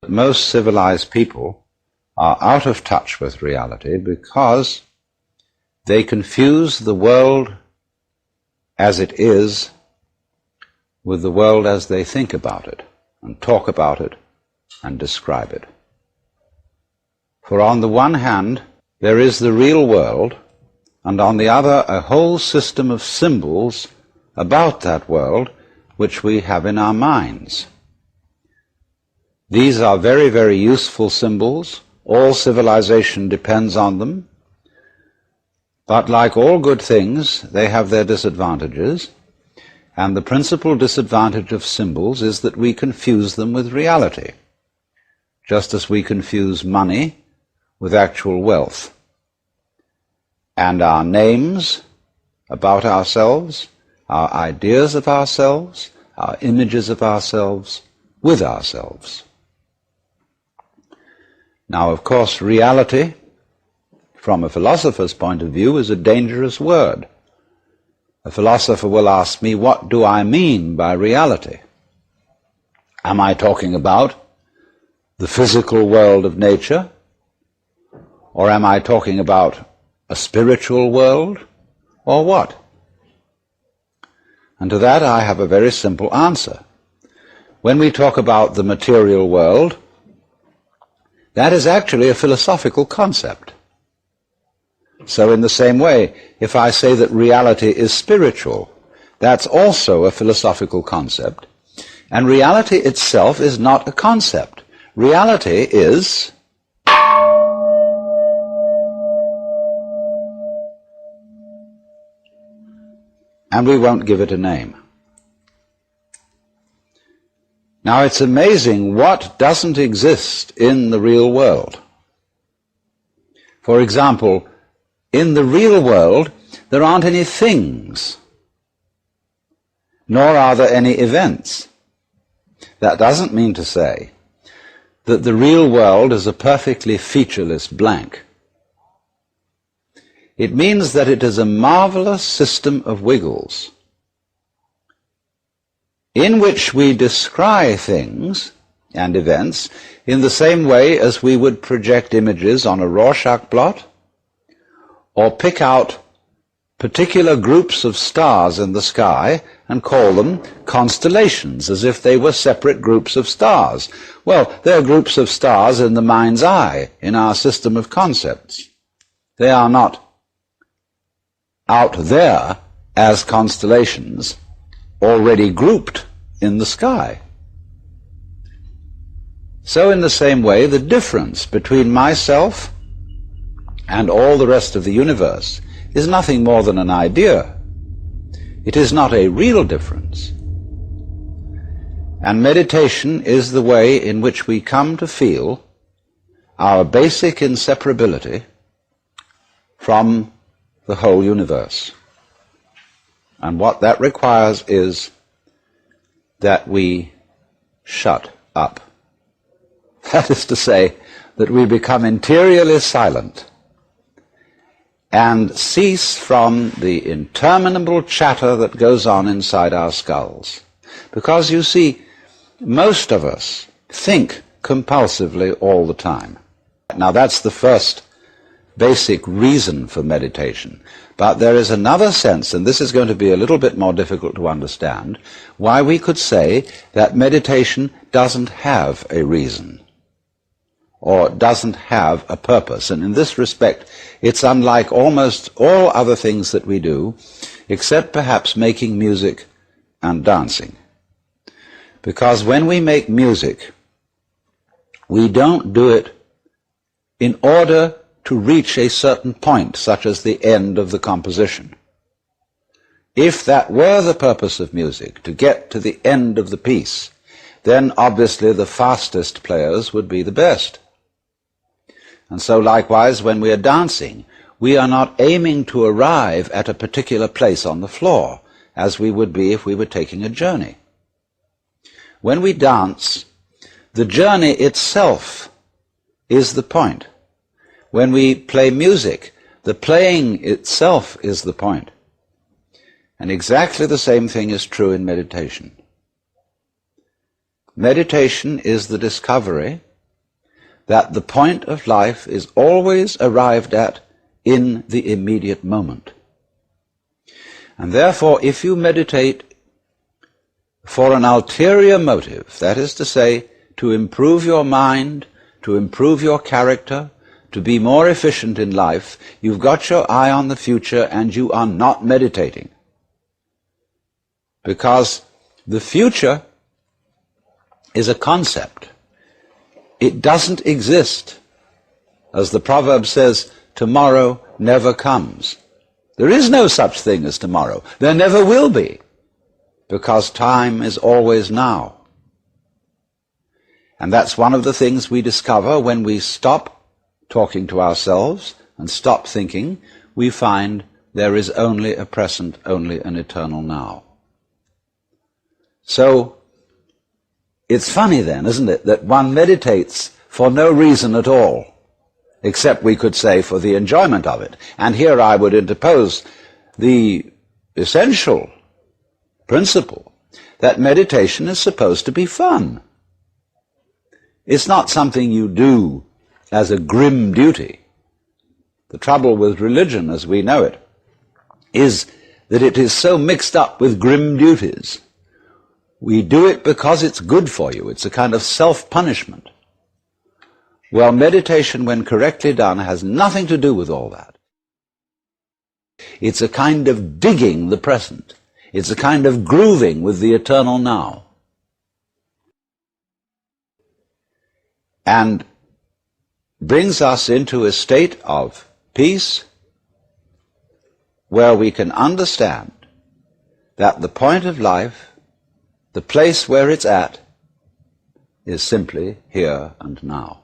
that most civilized people are out of touch with reality because they confuse the world as it is with the world as they think about it and talk about it and describe it. For on the one hand, there is the real world, and on the other, a whole system of symbols about that world which we have in our minds. These are very, very useful symbols. All civilization depends on them. But like all good things, they have their disadvantages. And the principal disadvantage of symbols is that we confuse them with reality, just as we confuse money with actual wealth. And our names about ourselves, our ideas of ourselves, our images of ourselves with ourselves. Now, of course, reality, from a philosopher's point of view, is a dangerous word. A philosopher will ask me, what do I mean by reality? Am I talking about the physical world of nature? Or am I talking about a spiritual world? Or what? And to that I have a very simple answer. When we talk about the material world, that is actually a philosophical concept. So in the same way, if I say that reality is spiritual, that's also a philosophical concept. And reality itself is not a concept. Reality is and we won't give it a name. Now, it's amazing what doesn't exist in the real world. For example, in the real world, there aren't any things, nor are there any events. That doesn't mean to say that the real world is a perfectly featureless blank. It means that it is a marvelous system of wiggles in which we descry things and events in the same way as we would project images on a Rorschach blot or pick out particular groups of stars in the sky and call them constellations as if they were separate groups of stars. Well, they're groups of stars in the mind's eye, in our system of concepts. They are not out there as constellations already grouped in the sky. So in the same way, the difference between myself and all the rest of the universe is nothing more than an idea. It is not a real difference. And meditation is the way in which we come to feel our basic inseparability from the whole universe. And what that requires is that we shut up. That is to say, that we become interiorly silent and cease from the interminable chatter that goes on inside our skulls. Because, you see, most of us think compulsively all the time. Now, that's the first basic reason for meditation. But there is another sense, and this is going to be a little bit more difficult to understand, why we could say that meditation doesn't have a reason or doesn't have a purpose. And in this respect, it's unlike almost all other things that we do, except perhaps making music and dancing. Because when we make music, we don't do it in order to reach a certain point, such as the end of the composition. If that were the purpose of music, to get to the end of the piece, then obviously the fastest players would be the best. And so likewise, when we are dancing, we are not aiming to arrive at a particular place on the floor, as we would be if we were taking a journey. When we dance, the journey itself is the point. When we play music, the playing itself is the point. And exactly the same thing is true in meditation. Meditation is the discovery that the point of life is always arrived at in the immediate moment. And therefore, if you meditate for an ulterior motive, that is to say, to improve your mind, to improve your character, to be more efficient in life, you've got your eye on the future and you are not meditating. Because the future is a concept. It doesn't exist. As the proverb says, tomorrow never comes. There is no such thing as tomorrow. There never will be, because time is always now. And that's one of the things we discover when we stop talking to ourselves and stop thinking. We find there is only a present, only an eternal now. So, it's funny then, isn't it, that one meditates for no reason at all, except we could say for the enjoyment of it. And here I would interpose the essential principle that meditation is supposed to be fun. It's not something you do as a grim duty. The trouble with religion, as we know it, is that it is so mixed up with grim duties. We do it because it's good for you. It's a kind of self-punishment. Well, meditation, when correctly done, has nothing to do with all that. It's a kind of digging the present. It's a kind of grooving with the eternal now. And brings us into a state of peace where we can understand that the point of life, the place where it's at, is simply here and now.